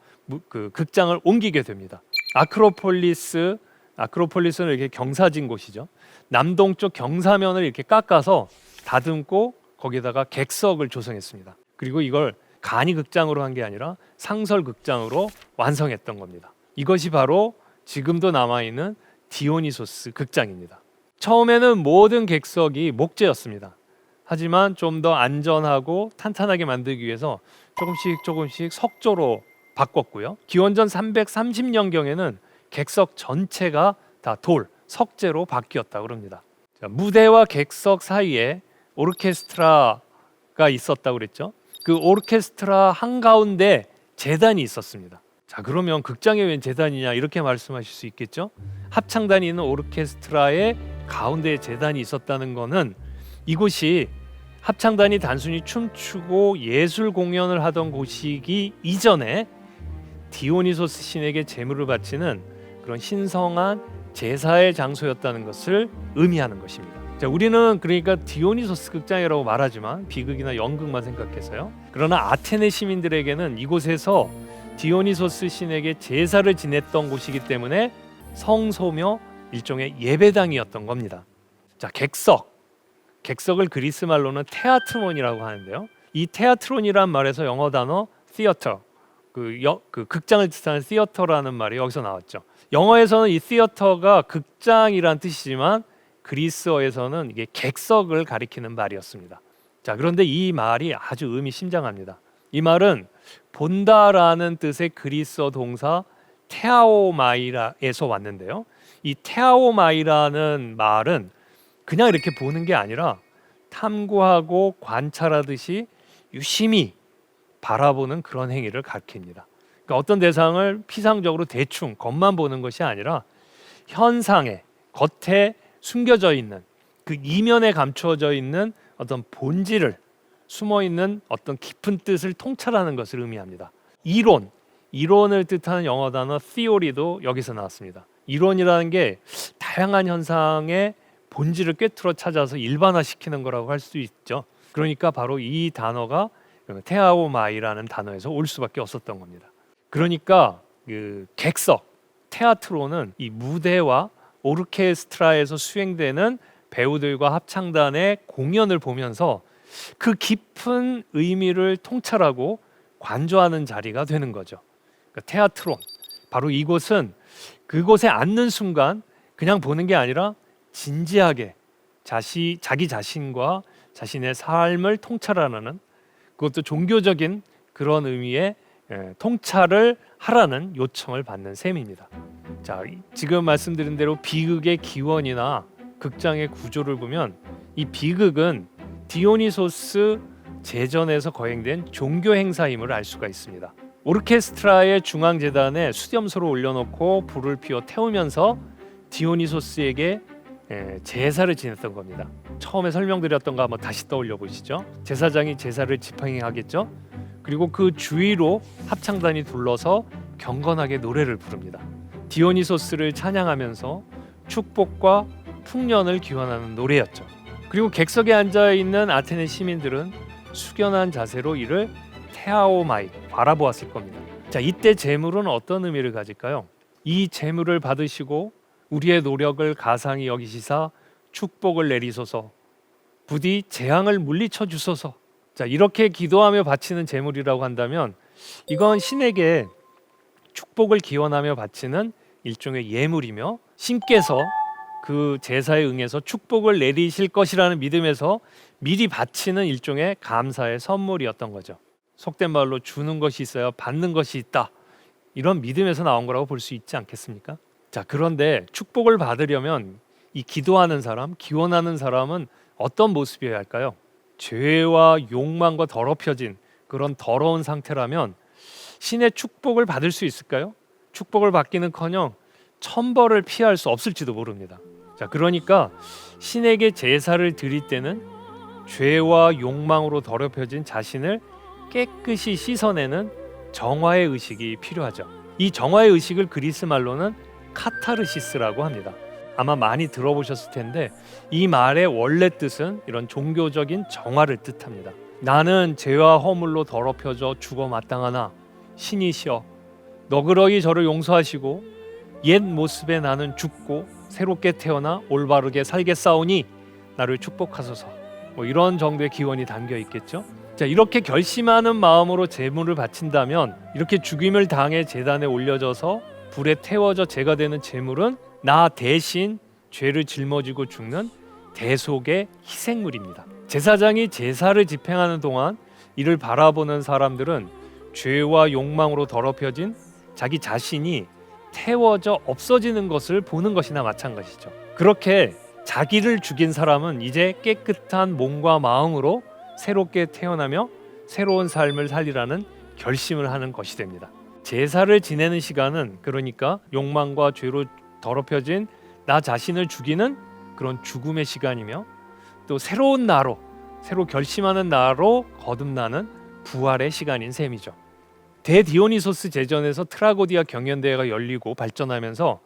그 극장을 옮기게 됩니다. 아크로폴리스는 이렇게 경사진 곳이죠. 남동쪽 경사면을 이렇게 깎아서 다듬고 거기다가 객석을 조성했습니다. 그리고 이걸 간이 극장으로 한 게 아니라 상설 극장으로 완성했던 겁니다. 이것이 바로 지금도 남아있는 디오니소스 극장입니다. 처음에는 모든 객석이 목재였습니다. 하지만 좀 더 안전하고 탄탄하게 만들기 위해서 조금씩 석조로 바꿨고요. 기원전 330년경에는 객석 전체가 다 돌, 석재로 바뀌었다고 합니다. 자, 무대와 객석 사이에 오르케스트라가 있었다고 그랬죠. 그 오르케스트라 한가운데 제단이 있었습니다. 자, 그러면 극장에 웬 제단이냐 이렇게 말씀하실 수 있겠죠. 합창단이 있는 오르케스트라의 가운데에 제단이 있었다는 것은 이곳이 합창단이 단순히 춤추고 예술 공연을 하던 곳이기 이전에 디오니소스 신에게 제물을 바치는 그런 신성한 제사의 장소였다는 것을 의미하는 것입니다. 자, 우리는 그러니까 디오니소스 극장이라고 말하지만 비극이나 연극만 생각해서요. 그러나 아테네 시민들에게는 이곳에서 디오니소스 신에게 제사를 지냈던 곳이기 때문에 성소며 일종의 예배당이었던 겁니다. 자, 객석을 그리스 말로는 테아트론이라고 하는데요. 이 테아트론이란 말에서 영어 단어 theater, 그 극장을 뜻하는 theater라는 말이 여기서 나왔죠. 영어에서는 이 theater가 극장이란 뜻이지만 그리스어에서는 이게 객석을 가리키는 말이었습니다. 자, 그런데 이 말이 아주 의미심장합니다. 이 말은 본다라는 뜻의 그리스어 동사 테아오마이라에서 왔는데요. 이 테아오마이라는 말은 그냥 이렇게 보는 게 아니라 탐구하고 관찰하듯이 유심히 바라보는 그런 행위를 가리킵니다. 그러니까 어떤 대상을 피상적으로 대충 겉만 보는 것이 아니라 현상에, 겉에 숨겨져 있는 그 이면에 감추어져 있는 어떤 본질을, 숨어 있는 어떤 깊은 뜻을 통찰하는 것을 의미합니다. 이론을 뜻하는 영어 단어 theory도 여기서 나왔습니다. 이론이라는 게 다양한 현상의 본질을 꿰뚫어 찾아서 일반화시키는 거라고 할 수 있죠. 그러니까 바로 이 단어가 테아오마이라는 단어에서 올 수밖에 없었던 겁니다. 그러니까 그 객석, 테아트로는 이 무대와 오르케스트라에서 수행되는 배우들과 합창단의 공연을 보면서 그 깊은 의미를 통찰하고 관조하는 자리가 되는 거죠. 그러니까 테아트론, 바로 이곳은 그곳에 앉는 순간 그냥 보는 게 아니라 진지하게 자기 자신과 자신의 삶을 통찰하는, 그것도 종교적인 그런 의미의 통찰을 하라는 요청을 받는 셈입니다. 자, 지금 말씀드린 대로 비극의 기원이나 극장의 구조를 보면 이 비극은 디오니소스 제전에서 거행된 종교 행사임을 알 수가 있습니다. 오르케스트라의 중앙 제단에 수렴소를 올려놓고 불을 피워 태우면서 디오니소스에게 제사를 지냈던 겁니다. 처음에 설명드렸던 거 한번 다시 떠올려 보시죠. 제사장이 제사를 집행하겠죠. 그리고 그 주위로 합창단이 둘러서 경건하게 노래를 부릅니다. 디오니소스를 찬양하면서 축복과 풍년을 기원하는 노래였죠. 그리고 객석에 앉아 있는 아테네 시민들은 숙연한 자세로 이를 테아오마이 바라보았을 겁니다. 자, 이때 제물은 어떤 의미를 가질까요? 이 제물을 받으시고 우리의 노력을 가상히 여기시사 축복을 내리소서, 부디 재앙을 물리쳐 주소서. 자, 이렇게 기도하며 바치는 제물이라고 한다면 이건 신에게 축복을 기원하며 바치는 일종의 예물이며 신께서 그 제사에 응해서 축복을 내리실 것이라는 믿음에서 미리 바치는 일종의 감사의 선물이었던 거죠. 속된 말로 주는 것이 있어야 받는 것이 있다, 이런 믿음에서 나온 거라고 볼 수 있지 않겠습니까? 자, 그런데 축복을 받으려면 이 기도하는 사람, 기원하는 사람은 어떤 모습이어야 할까요? 죄와 욕망과 더럽혀진 그런 더러운 상태라면 신의 축복을 받을 수 있을까요? 축복을 받기는커녕 천벌을 피할 수 없을지도 모릅니다. 자, 그러니까 신에게 제사를 드릴 때는 죄와 욕망으로 더럽혀진 자신을 깨끗이 씻어내는 정화의 의식이 필요하죠. 이 정화의 의식을 그리스 말로는 카타르시스라고 합니다. 아마 많이 들어보셨을 텐데 이 말의 원래 뜻은 이런 종교적인 정화를 뜻합니다. 나는 죄와 허물로 더럽혀져 죽어 마땅하나 신이시여 너그러이 저를 용서하시고 옛 모습에 나는 죽고 새롭게 태어나 올바르게 살겠사오니 나를 축복하소서. 이런 정도의 기원이 담겨 있겠죠. 자, 이렇게 결심하는 마음으로 제물을 바친다면 이렇게 죽임을 당해 제단에 올려져서 불에 태워져 제가 되는 제물은 나 대신 죄를 짊어지고 죽는 대속의 희생물입니다. 제사장이 제사를 집행하는 동안 이를 바라보는 사람들은 죄와 욕망으로 더럽혀진 자기 자신이 태워져 없어지는 것을 보는 것이나 마찬가지죠. 그렇게 자기를 죽인 사람은 이제 깨끗한 몸과 마음으로 새롭게 태어나며 새로운 삶을 살리라는 결심을 하는 것이 됩니다. 제사를 지내는 시간은 그러니까 욕망과 죄로 더럽혀진 나 자신을 죽이는 그런 죽음의 시간이며 또 새로운 나로 새로 결심하는 나로 거듭나는 부활의 시간인 셈이죠. 대디오니소스 제전에서 트라고디아 경연대회가 열리고 발전하면서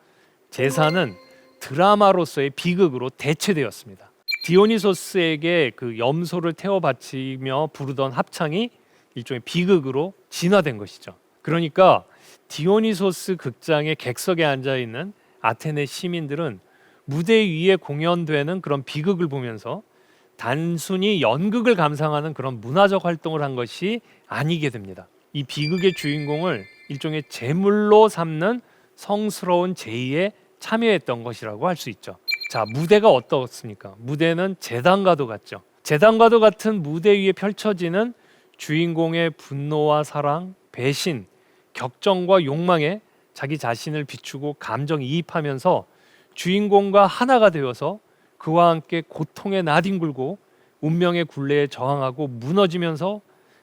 제사는 드라마로서의 비극으로 대체되었습니다. 디오니소스에게 그 염소를 태워 바치며 부르던 합창이 일종의 비극으로 진화된 것이죠. 그러니까 디오니소스 극장의 객석에 앉아 있는 아테네 시민들은 무대 위에 공연되는 그런 비극을 보면서 단순히 연극을 감상하는 그런 문화적 활동을 한 것이 아니게 됩니다. 이 비극의 주인공을 일종의 제물로 삼는 성스러운 제의에 참여했던 것이라고 할 수 있죠. 자, 무대가 어떻습니까? 무대는 제단과도 같죠. 제단과도 같은 무대 위에 펼쳐지는 주인공의 분노와 사랑, 배신, 격정과 욕망에 자기 자신을 비추고 감정이입하면서 주인공과 하나가 되어서 그와 함께 고통에 나뒹굴고 운명의 굴레에 저항하고 무너지면서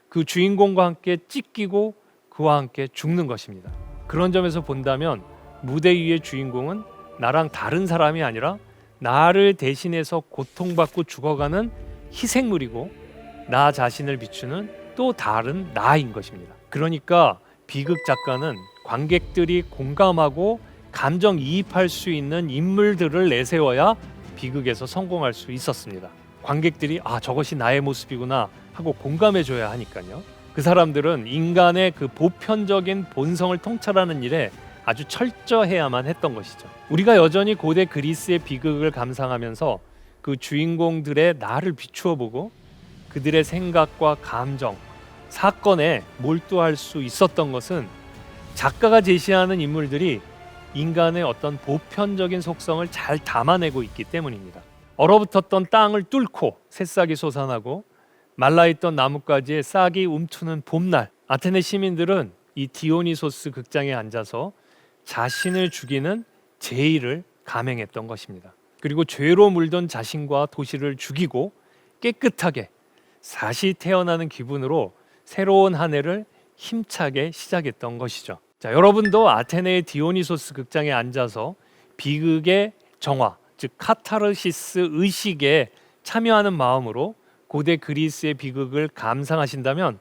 그 주인공과 함께 찢기고 그와 함께 죽는 것입니다. 그런 점에서 본다면 무대 위의 주인공은 나랑 다른 사람이 아니라 나를 대신해서 고통받고 죽어가는 희생물이고 나 자신을 비추는 또 다른 나인 것입니다. 그러니까 비극 작가는 관객들이 공감하고 감정이입할 수 있는 인물들을 내세워야 비극에서 성공할 수 있었습니다. 관객들이 저것이 나의 모습이구나 하고 공감해줘야 하니까요. 그 사람들은 인간의 그 보편적인 본성을 통찰하는 일에 아주 철저해야만 했던 것이죠. 우리가 여전히 고대 그리스의 비극을 감상하면서 그 주인공들의 나를 비추어 보고 그들의 생각과 감정, 사건에 몰두할 수 있었던 것은 작가가 제시하는 인물들이 인간의 어떤 보편적인 속성을 잘 담아내고 있기 때문입니다. 얼어붙었던 땅을 뚫고 새싹이 솟아나고 말라있던 나뭇가지에 싹이 움트는 봄날, 아테네 시민들은 이 디오니소스 극장에 앉아서 자신을 죽이는 제의를 감행했던 것입니다. 그리고 죄로 물든 자신과 도시를 죽이고 깨끗하게 다시 태어나는 기분으로 새로운 한 해를 힘차게 시작했던 것이죠. 자, 여러분도 아테네의 디오니소스 극장에 앉아서 비극의 정화, 즉 카타르시스 의식에 참여하는 마음으로 고대 그리스의 비극을 감상하신다면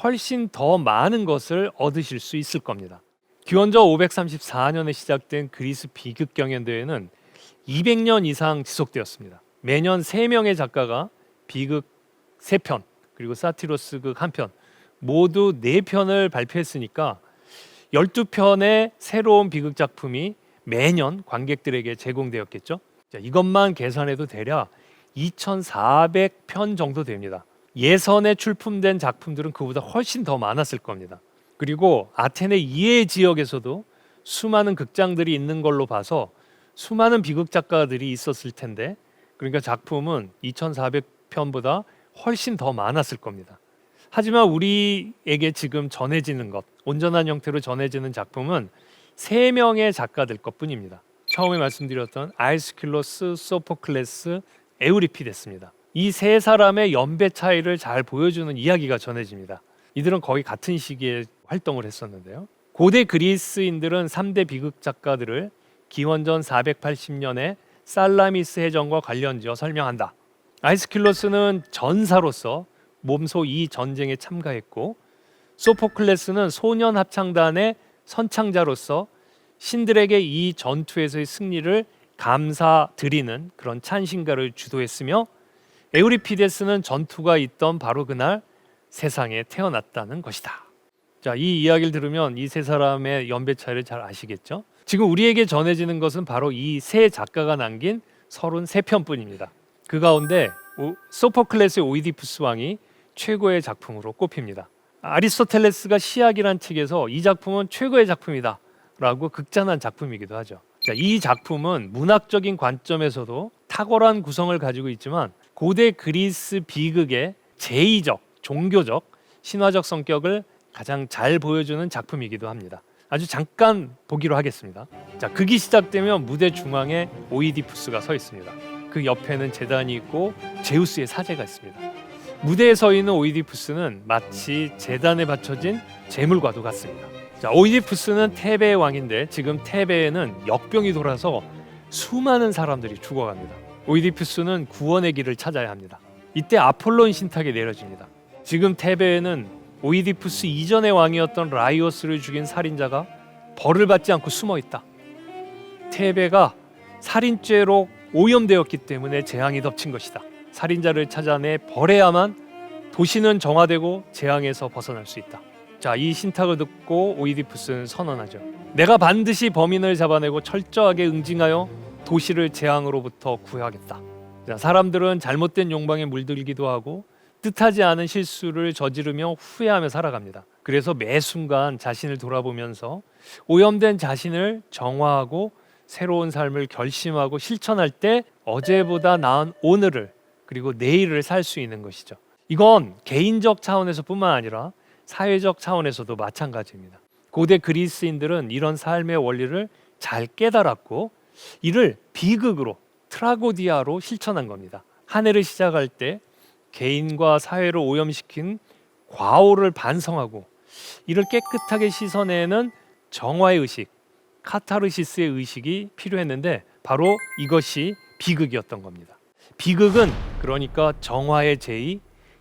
훨씬 더 많은 것을 얻으실 수 있을 겁니다. 기원전 534년에 시작된 그리스 비극 경연대회는 200년 이상 지속되었습니다. 매년 3명의 작가가 비극 3편 그리고 사티로스 극 1편 모두 4편을 발표했으니까 12편의 새로운 비극 작품이 매년 관객들에게 제공되었겠죠. 자, 이것만 계산해도 대략 2,400편 정도 됩니다. 예선에 출품된 작품들은 그보다 훨씬 더 많았을 겁니다. 그리고 아테네 이외의 지역에서도 수많은 극장들이 있는 걸로 봐서 수많은 비극 작가들이 있었을 텐데, 그러니까 작품은 2,400편보다 훨씬 더 많았을 겁니다. 하지만 우리에게 지금 전해지는 것, 온전한 형태로 전해지는 작품은 3명의 작가들 것뿐입니다. 처음에 말씀드렸던 아이스킬로스, 소포클레스, 에우리피데스입니다. 이 3사람의 연배 차이를 잘 보여주는 이야기가 전해집니다. 이들은 거의 같은 시기에 활동을 했었는데요. 고대 그리스인들은 3대 비극 작가들을 기원전 480년에 살라미스 해전과 관련지어 설명한다. 아이스킬로스는 전사로서 몸소 이 전쟁에 참가했고, 소포클레스는 소년 합창단의 선창자로서 신들에게 이 전투에서의 승리를 감사드리는 그런 찬신가를 주도했으며, 에우리피데스는 전투가 있던 바로 그날 세상에 태어났다는 것이다. 자, 이 이야기를 들으면 이 세 사람의 연배 차이를 잘 아시겠죠? 지금 우리에게 전해지는 것은 바로 이 세 작가가 남긴 33편뿐입니다. 그 가운데 소포클레스의 오이디푸스 왕이 최고의 작품으로 꼽힙니다. 아리스토텔레스가 시학이란 책에서 이 작품은 최고의 작품이다 라고 극찬한 작품이기도 하죠. 자, 이 작품은 문학적인 관점에서도 탁월한 구성을 가지고 있지만 고대 그리스 비극의 제의적, 종교적, 신화적 성격을 가장 잘 보여주는 작품이기도 합니다. 아주 잠깐 보기로 하겠습니다. 자, 극이 시작되면 무대 중앙에 오이디푸스가 서 있습니다. 그 옆에는 제단이 있고 제우스의 사제가 있습니다. 무대에 서 있는 오이디푸스는 마치 제단에 바쳐진 제물과도 같습니다. 자, 오이디푸스는 테베의 왕인데 지금 테베에는 역병이 돌아서 수많은 사람들이 죽어갑니다. 오이디푸스는 구원의 길을 찾아야 합니다. 이때 아폴론 신탁이 내려집니다. 지금 테베에는 오이디푸스 이전의 왕이었던 라이오스를 죽인 살인자가 벌을 받지 않고 숨어 있다. 테베가 살인죄로 오염되었기 때문에 재앙이 덮친 것이다. 살인자를 찾아내 벌해야만 도시는 정화되고 재앙에서 벗어날 수 있다. 자, 이 신탁을 듣고 오이디푸스는 선언하죠. 내가 반드시 범인을 잡아내고 철저하게 응징하여 도시를 재앙으로부터 구해하겠다. 자, 사람들은 잘못된 욕망에 물들기도 하고 뜻하지 않은 실수를 저지르며 후회하며 살아갑니다. 그래서 매 순간 자신을 돌아보면서 오염된 자신을 정화하고 새로운 삶을 결심하고 실천할 때 어제보다 나은 오늘을 그리고 내일을 살 수 있는 것이죠. 이건 개인적 차원에서뿐만 아니라 사회적 차원에서도 마찬가지입니다. 고대 그리스인들은 이런 삶의 원리를 잘 깨달았고 이를 비극으로 트라고디아로 실천한 겁니다. 한 해를 시작할 때 개인과 사회를 오염시킨 과오를 반성하고 이를 깨끗하게 씻어내는 정화의 의식, 카타르시스의 의식이 필요했는데 바로 이것이 비극이었던 겁니다. 비극은 그러니까 정화의 제의,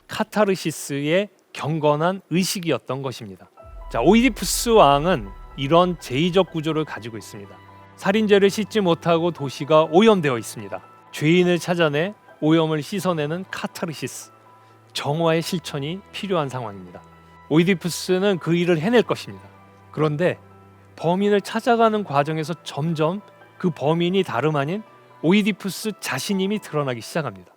카타르시스의 경건한 의식이었던 것입니다. 자, 오이디푸스 왕은 이런 제의적 구조를 가지고 있습니다. 살인죄를 씻지 못하고 도시가 오염되어 있습니다. 죄인을 찾아내 오염을 씻어내는 카타르시스, 정화의 실천이 필요한 상황입니다. 오이디푸스는 그 일을 해낼 것입니다. 그런데 범인을 찾아가는 과정에서 점점 그 범인이 다름 아닌 오이디푸스 자신임이 드러나기 시작합니다.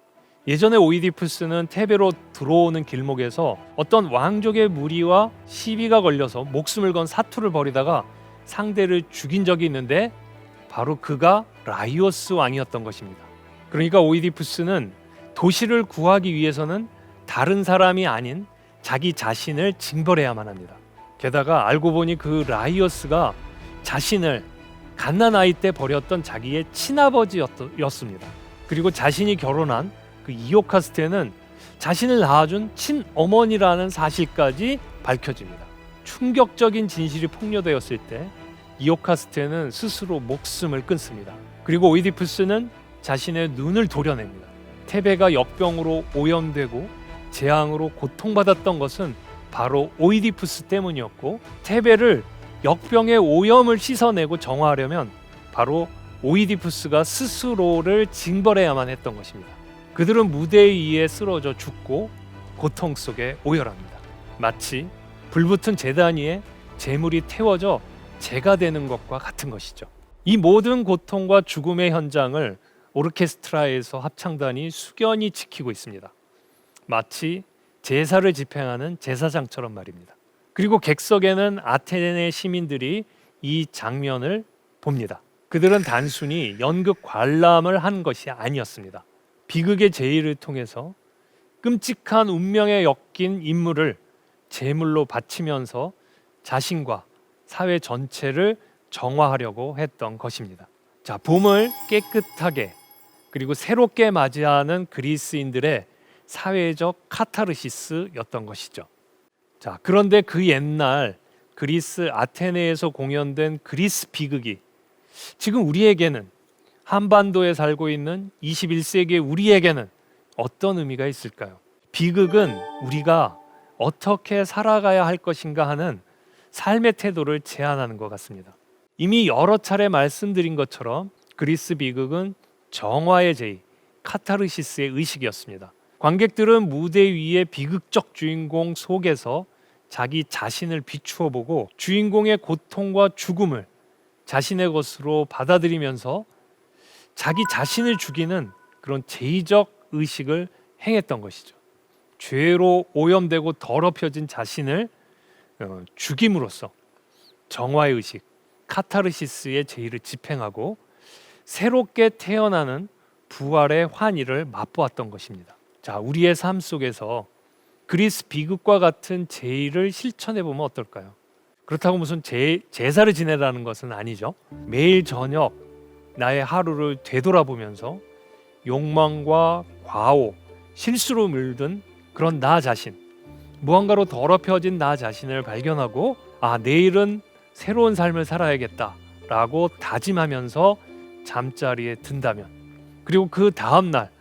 예전에 오이디푸스는 테베로 들어오는 길목에서 어떤 왕족의 무리와 시비가 걸려서 목숨을 건 사투를 벌이다가 상대를 죽인 적이 있는데 바로 그가 라이오스 왕이었던 것입니다. 그러니까 오이디푸스는 도시를 구하기 위해서는 다른 사람이 아닌 자기 자신을 징벌해야만 합니다. 게다가 알고 보니 그 라이오스가 자신을 갓난아이 때 버렸던 자기의 친아버지였습니다. 그리고 자신이 결혼한 그 이오카스테는 자신을 낳아준 친어머니라는 사실까지 밝혀집니다. 충격적인 진실이 폭로되었을 때 이오카스테는 스스로 목숨을 끊습니다. 그리고 오이디푸스는 자신의 눈을 도려냅니다. 테베가 역병으로 오염되고 재앙으로 고통받았던 것은 바로 오이디푸스 때문이었고 테베를 역병의 오염을 씻어내고 정화하려면 바로 오이디푸스가 스스로를 징벌해야만 했던 것입니다. 그들은 무대 위에 쓰러져 죽고 고통 속에 오열합니다. 마치 불붙은 제단 위에 재물이 태워져 재가 되는 것과 같은 것이죠. 이 모든 고통과 죽음의 현장을 오르케스트라에서 합창단이 숙연히 지키고 있습니다. 마치 제사를 집행하는 제사장처럼 말입니다. 그리고 객석에는 아테네 시민들이 이 장면을 봅니다. 그들은 단순히 연극 관람을 한 것이 아니었습니다. 비극의 제의를 통해서 끔찍한 운명에 엮인 인물을 제물로 바치면서 자신과 사회 전체를 정화하려고 했던 것입니다. 자, 봄을 깨끗하게 그리고 새롭게 맞이하는 그리스인들의 사회적 카타르시스였던 것이죠. 자, 그런데 그 옛날 그리스 아테네에서 공연된 그리스 비극이 지금 우리에게는 한반도에 살고 있는 21세기의 우리에게는 어떤 의미가 있을까요? 비극은 우리가 어떻게 살아가야 할 것인가 하는 삶의 태도를 제안하는 것 같습니다. 이미 여러 차례 말씀드린 것처럼 그리스 비극은 정화의 제의, 카타르시스의 의식이었습니다. 관객들은 무대 위의 비극적 주인공 속에서 자기 자신을 비추어 보고 주인공의 고통과 죽음을 자신의 것으로 받아들이면서 자기 자신을 죽이는 그런 제의적 의식을 행했던 것이죠. 죄로 오염되고 더럽혀진 자신을 죽임으로써 정화의 의식, 카타르시스의 제의를 집행하고 새롭게 태어나는 부활의 환희를 맛보았던 것입니다. 자, 우리의 삶 속에서 그리스 비극과 같은 제의를 실천해 보면 어떨까요? 그렇다고 무슨 제사를 지내라는 것은 아니죠. 매일 저녁 나의 하루를 되돌아보면서 욕망과 과오, 실수로 물든 그런 나 자신, 무언가로 더럽혀진 나 자신을 발견하고 내일은 새로운 삶을 살아야겠다라고 다짐하면서 잠자리에 든다면, 그리고 그 다음 날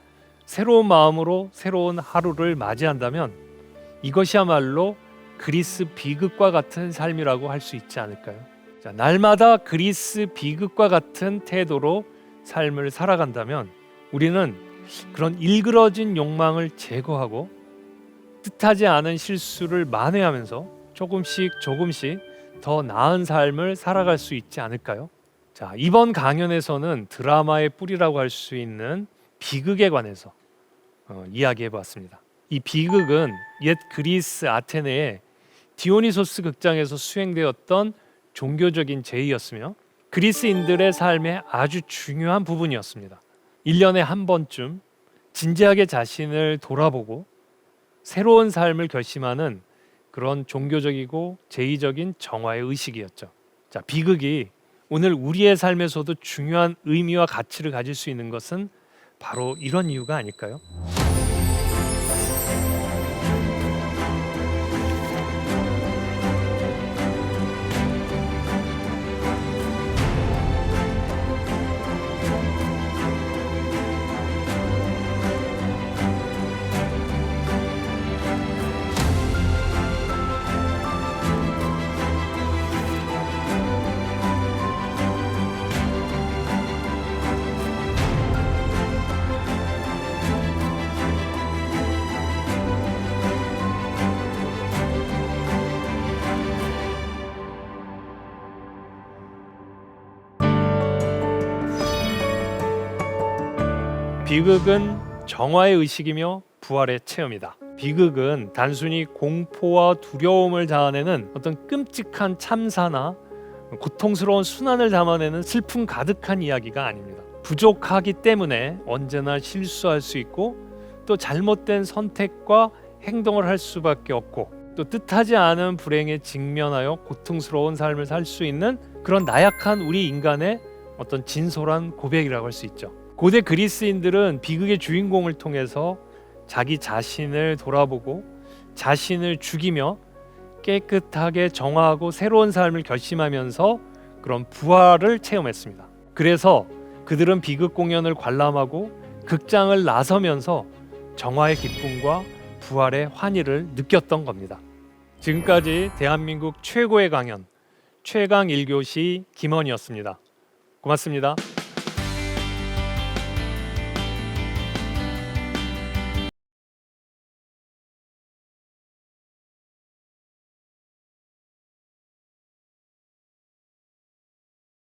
새로운 마음으로 새로운 하루를 맞이한다면 이것이야말로 그리스 비극과 같은 삶이라고 할 수 있지 않을까요? 자, 날마다 그리스 비극과 같은 태도로 삶을 살아간다면 우리는 그런 일그러진 욕망을 제거하고 뜻하지 않은 실수를 만회하면서 조금씩 더 나은 삶을 살아갈 수 있지 않을까요? 자, 이번 강연에서는 드라마의 뿌리라고 할 수 있는 비극에 관해서 이야기해 보았습니다. 이 비극은 옛 그리스 아테네의 디오니소스 극장에서 수행되었던 종교적인 제의였으며 그리스인들의 삶의 아주 중요한 부분이었습니다. 1년에 한 번쯤 진지하게 자신을 돌아보고 새로운 삶을 결심하는 그런 종교적이고 제의적인 정화의 의식이었죠. 자, 비극이 오늘 우리의 삶에서도 중요한 의미와 가치를 가질 수 있는 것은 바로 이런 이유가 아닐까요? 비극은 정화의 의식이며 부활의 체험이다. 비극은 단순히 공포와 두려움을 자아내는 어떤 끔찍한 참사나 고통스러운 순환을 담아내는 슬픔 가득한 이야기가 아닙니다. 부족하기 때문에 언제나 실수할 수 있고 또 잘못된 선택과 행동을 할 수밖에 없고 또 뜻하지 않은 불행에 직면하여 고통스러운 삶을 살 수 있는 그런 나약한 우리 인간의 어떤 진솔한 고백이라고 할 수 있죠. 고대 그리스인들은 비극의 주인공을 통해서 자기 자신을 돌아보고 자신을 죽이며 깨끗하게 정화하고 새로운 삶을 결심하면서 그런 부활을 체험했습니다. 그래서 그들은 비극 공연을 관람하고 극장을 나서면서 정화의 기쁨과 부활의 환희를 느꼈던 겁니다. 지금까지 대한민국 최고의 강연 최강 1교시 김원이었습니다. 고맙습니다.